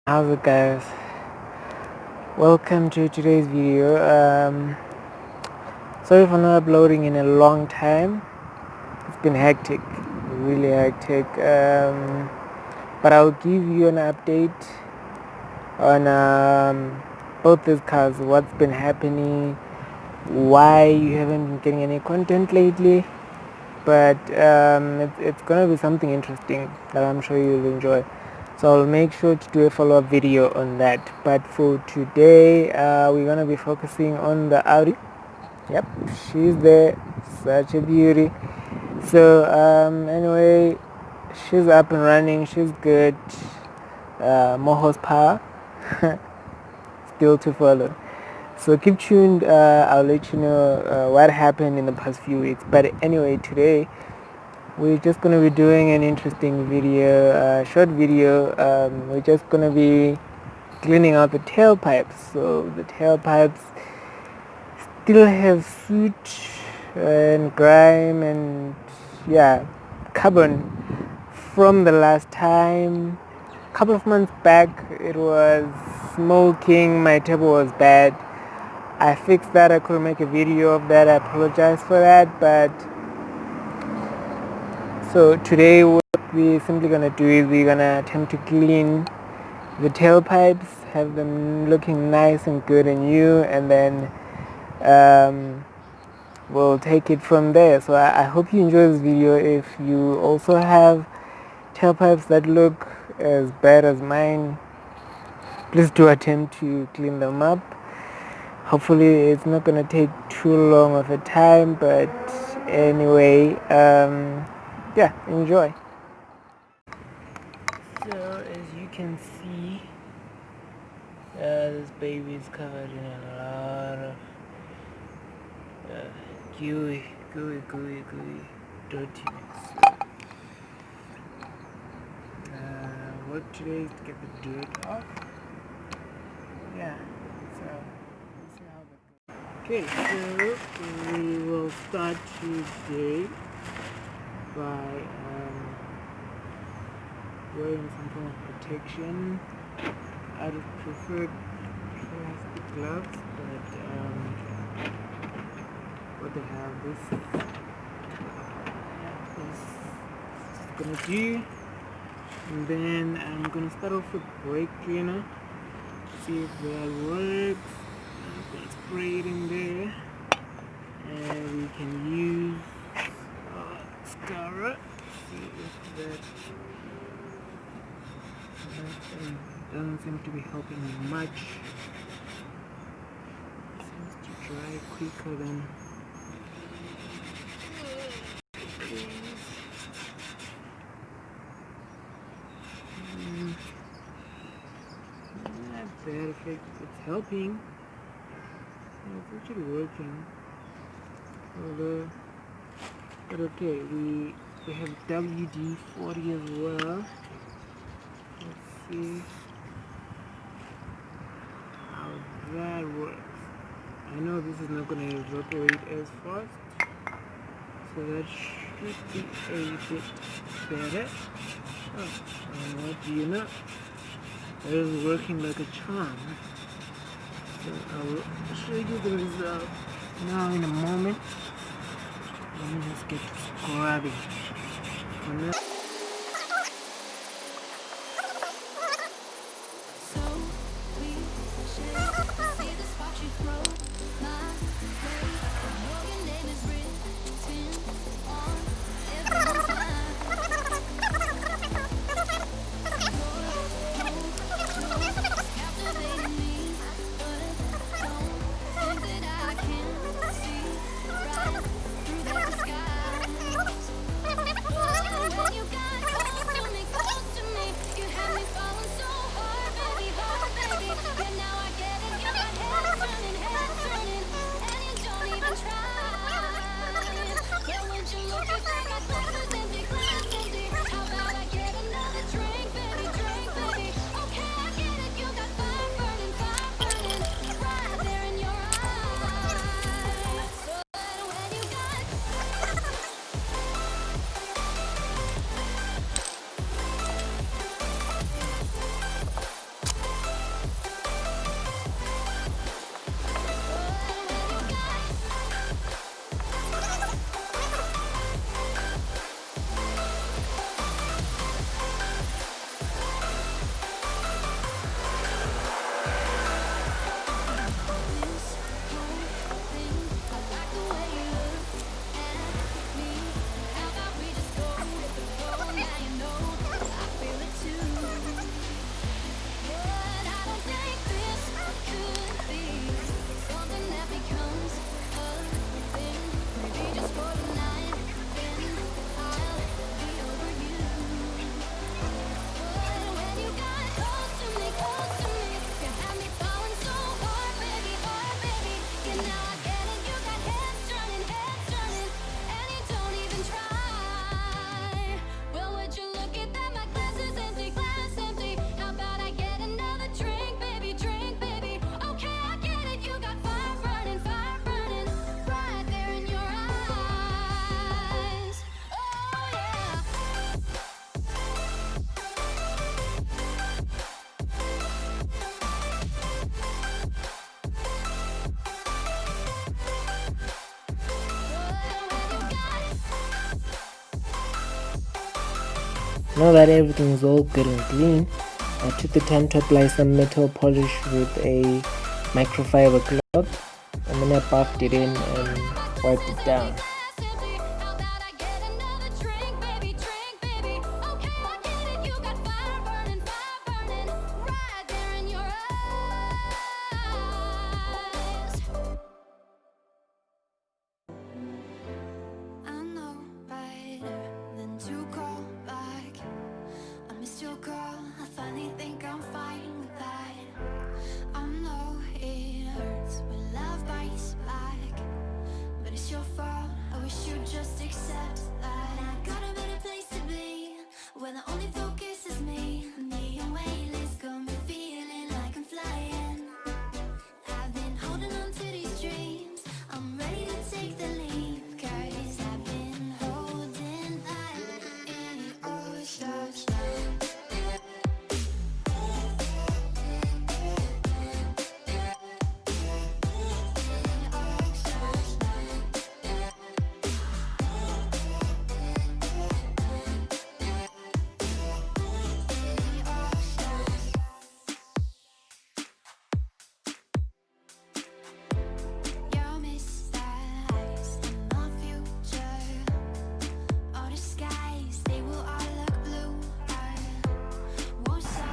How's it, guys? Welcome to today's video. Sorry for not uploading in a long time. It's been hectic, really hectic. But I'll give you an update on both these cars, what's been happening, why you haven't been getting any content lately. But it's gonna be something interesting that I'm sure you'll enjoy. So I'll make sure to do a follow-up video on that. But for today, we're gonna be focusing on the Audi. Yep, she's there, such a beauty. So anyway, she's up and running, she's good. More horsepower still to follow. So keep tuned. I'll let you know what happened in the past few weeks. But anyway, today we're just going to be doing an interesting video, short video. We're just going to be cleaning out the tailpipes. So the tailpipes still have soot and grime and carbon from the last time. A couple of months back it was smoking, my turbo was bad. I fixed that. I couldn't make a video of that. I apologize for that. But so today what we're simply gonna do is we're gonna attempt to clean the tailpipes, have them looking nice and good and new, and then we'll take it from there. So I hope you enjoy this video. If you also have tailpipes that look as bad as mine, please do attempt to clean them up. Hopefully it's not gonna take too long of a time, but anyway, enjoy. So as you can see, this baby is covered in a lot of gooey dirtiness. Work today is to get the dirt off. So let's see how that goes. Okay, so we will start today by wearing some form of protection. I would prefer plastic gloves, but what they have this is gonna do. And then I'm gonna start off with brake cleaner, see if that works. I'm gonna spray it in there, and we can use Scourer. See if that doesn't seem to be helping me much. It seems to dry quicker than perfect. It's helping. It's actually working. Although, but okay, we have WD-40 as well. Let's see how that works. I know this is not going to evaporate as fast, so that should be a bit better. And what do you know? It is working like a charm. So I will show you the result now in a moment. Let me just get to scrubbing. Now that everything's all good and clean, I took the time to apply some metal polish with a microfiber cloth, and then I buffed it in and wiped it down.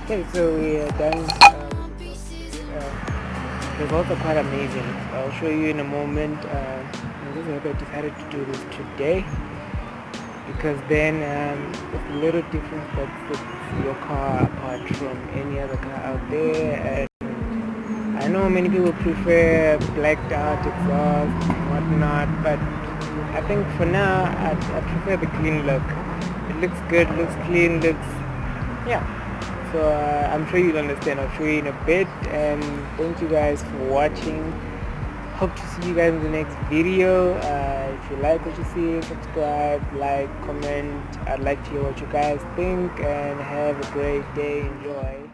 Okay, so we are done. It was also quite amazing. I'll show you in a moment. I'm just happy I decided to do this today, because then it's a little different that sets your car apart from any other car out there. And I know many people prefer blacked out exhaust and whatnot, but I think for now I prefer the clean look. It looks good, looks clean, yeah. So I'm sure you'll understand. I'll show you in a bit, and thank you guys for watching. Hope to see you guys in the next video. If you like what you see, subscribe, like, comment. I'd like to hear what you guys think, and have a great day. Enjoy.